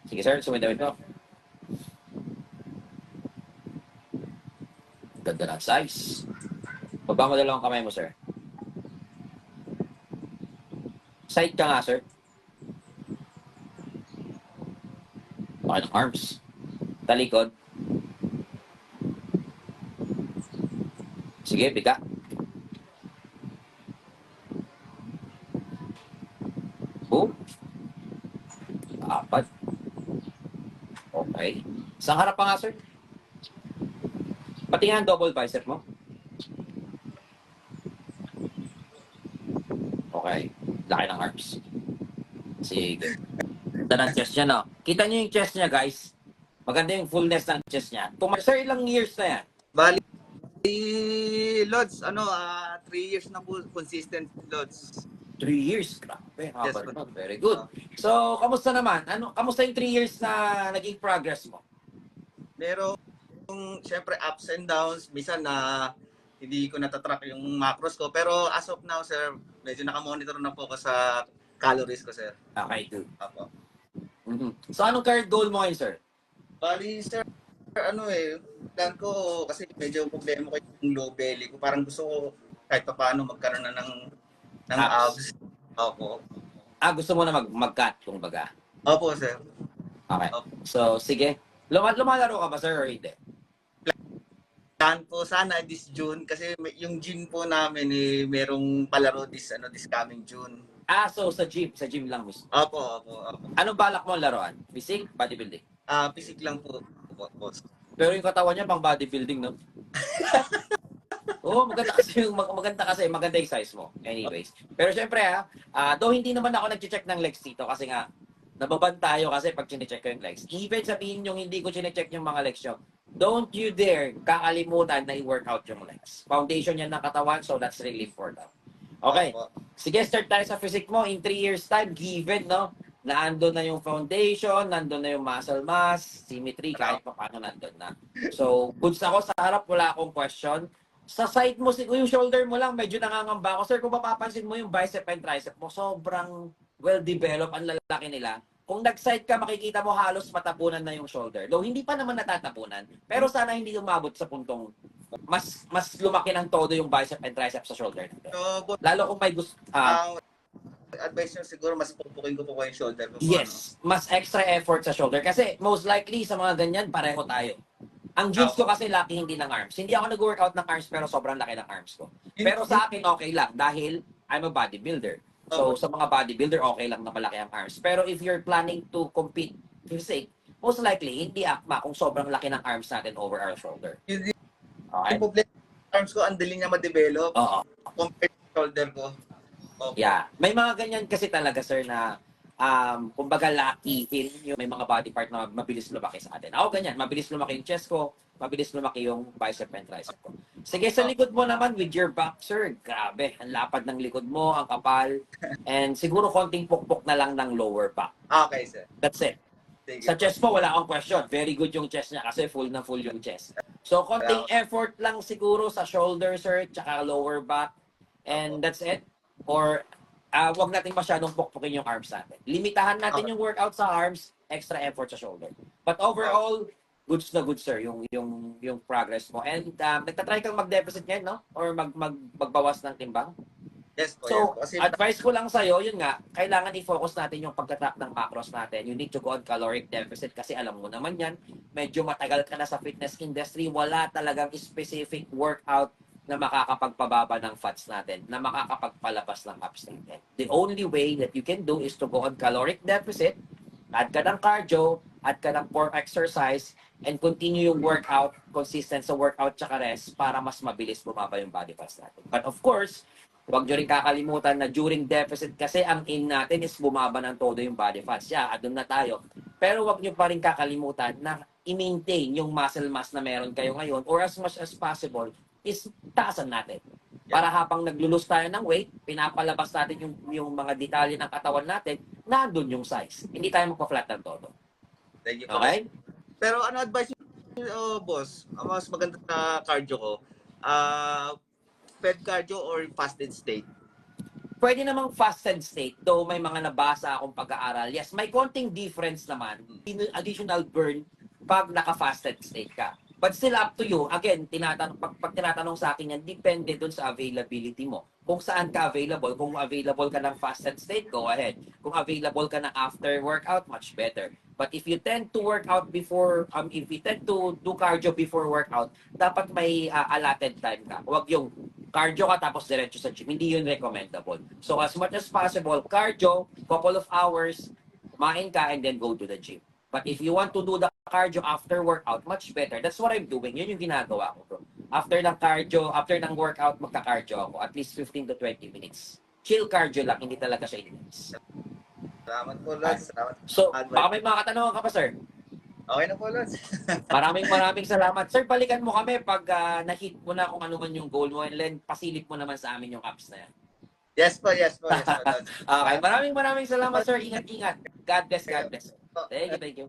Sige sir, sumidawin ko. Ganda ng size. Baba mo dalawang kamay mo, sir. Side ka nga, sir. Laki ng arms. Talikod. Sige, pika. Oh. Apat. Okay. Isang harap pa nga, sir. Pati nga ang double bicep mo. Okay. Laki ng arms. Sige. Ganda ng chest niya, no? Kita niyo yung chest niya, guys. Maganda yung fullness ng chest niya. Sir, ilang years na yan? Bali, Lods, 3 years na po consistent, Lods. 3 years. Grabe. Yes, Very good. So, kamusta naman? Kamusta yung 3 years na naging progress mo? Merong, syempre, ups and downs. Minsan na hindi ko natatrack yung macros ko. Pero as of now, sir, medyo nakamonitor na po ako sa calories ko, sir. Okay, good. Apo. So, anong current goal mo ngayon, sir? Bali, sir, plan ko kasi medyo problema ko yung low belly ko. Parang gusto ko kahit pa paano magkaroon na ng abs. Opo. Gusto mo na mag-cut, kumbaga. Opo, sir. Okay. Opo. So, sige. Lumalaro ka ba, sir, or hindi? Plan po sana this June kasi yung gym po namin merong palaro this coming June. So sa gym lang mismo. Opo. Anong balak mo laruan? Physique, bodybuilding? Physique lang po, boss. Pero yung katawan niya pang bodybuilding, no? Oo, maganda kasi yung size mo. Anyways. Pero syempre though hindi naman ako nag-check ng legs dito kasi nga nababan tayo kasi pag chine-check ko yung legs. Even sabihin yung hindi ko chine-check yung mga legs nyo, don't you dare kakalimutan na i-workout yung legs. Foundation yan ng katawan, so that's really important. Okay. Sige, start tayo sa physique mo. In 3 years time, given, no? Na andun na yung foundation, nandun na yung muscle mass, symmetry, kahit pa paano nandun na. So, goods ako sa harap, wala akong question. Sa side mo, yung shoulder mo lang, medyo nangangamba ako. Sir, kung mapapansin mo yung bicep and tricep mo, sobrang well-developed, ang lalaki nila. Kung nag-side ka, makikita mo halos matapunan na yung shoulder. Though hindi pa naman natatapunan, pero sana hindi umabot sa puntong mas lumaki ng todo yung bicep and tricep sa shoulder natin. So, Lalo kung may gusto... advice nyo siguro mas pupukin ko po yung shoulder ko. Yes, mas extra effort sa shoulder. Kasi most likely sa mga ganyan, pareho tayo. Ang jeans ko kasi laki hindi ng arms. Hindi ako nag-workout ng arms pero sobrang laki ng arms ko. Pero sa akin okay lang dahil I'm a bodybuilder. So sa mga bodybuilder okay lang na malaki ang arms. Pero if you're planning to compete physique, most likely hindi akma kung sobrang laki ng arms natin over our shoulder. Okay? Yung problema arms ko, ang dali niya ma-develop compared sa shoulder ko. Okay. Yeah. May mga ganyan kasi talaga, sir, na kumbaga lucky in may mga body part na mabilis lumaki sa atin. Ako ganyan, mabilis lumaki yung chest ko, mabilis lumaki yung bicep and tricep ko. Sige, sa likod mo naman with your back, sir, grabe, ang lapad ng likod mo, ang kapal, and siguro konting pukpok na lang ng lower back. Okay, sir. That's it. Sa chest mo, wala akong question. Very good yung chest niya kasi full na full yung chest. So, konting effort lang siguro sa shoulder, sir, tsaka lower back, and that's it. Or wag natin masyadong pukpukin yung arms natin. Limitahan natin yung workout sa arms, extra effort sa shoulder. But overall, goods na goods, sir, yung progress mo. And nagtatry kang mag-deficit ngayon, no? Or magbawas ng timbang? Yes po. So, Kasi advice ko lang sa'yo, yun nga, kailangan i-focus natin yung pagtatrack ng macros natin. You need to go on caloric deficit kasi alam mo naman yan, medyo matagal ka na sa fitness industry, wala talagang specific workout na makakapagpababa ng fats natin, na makakapagpalabas ng abs natin. The only way that you can do is to go on caloric deficit, add ka ng cardio, add ka ng core exercise, and continue yung workout, consistent sa workout tsaka rest para mas mabilis bumaba yung body fats natin. But of course, huwag nyo rin kakalimutan na during deficit kasi ang aim natin is bumaba ng todo yung body fats. Yeah, doon na tayo. Pero huwag nyo pa rin kakalimutan na i-maintain yung muscle mass na meron kayo ngayon or as much as possible is taasan natin. Para habang naglulus tayo ng weight, pinapalabas natin yung mga detalye ng katawan natin, nandun yung size. Hindi tayo magpa-flat ng todo. thank you po. Okay? Pero ano advice niyo, boss? Ang mas maganda na cardio ko, fed cardio or fasted state? pwede namang fasted state, though may mga nabasa akong pag-aaral. Yes, may konting difference naman, additional burn pag naka-fasted state ka. But still up to you. Again, pag tinatanong sa akin yan, depende dun sa availability mo. Kung saan ka available. Kung available ka ng fasted state, go ahead. Kung available ka na after workout, much better. But if you tend to work out before, if you tend to do cardio before workout, dapat may allotted time ka. Huwag yung cardio ka tapos diretso sa gym. Hindi yun recommendable. So as much as possible, cardio, couple of hours, kumain ka, and then go to the gym. But if you want to do the cardio after workout, much better. That's what I'm doing. Yun yung ginagawa ko, bro. After ng workout, magka-cardio ako. At least 15 to 20 minutes. Chill cardio lang, hindi talaga siya intense. Salamat po, Lods. Salamat. So, Advice. baka may mga katanungan ka pa, sir. Okay na po, Lods. Maraming salamat. Sir, balikan mo kami pag na-hit mo na kung ano man yung goal mo and then pasilip mo naman sa amin yung apps na yan. Yes po, Lods. Okay, maraming salamat, sir. Ingat-ingat. God bless. Thank you.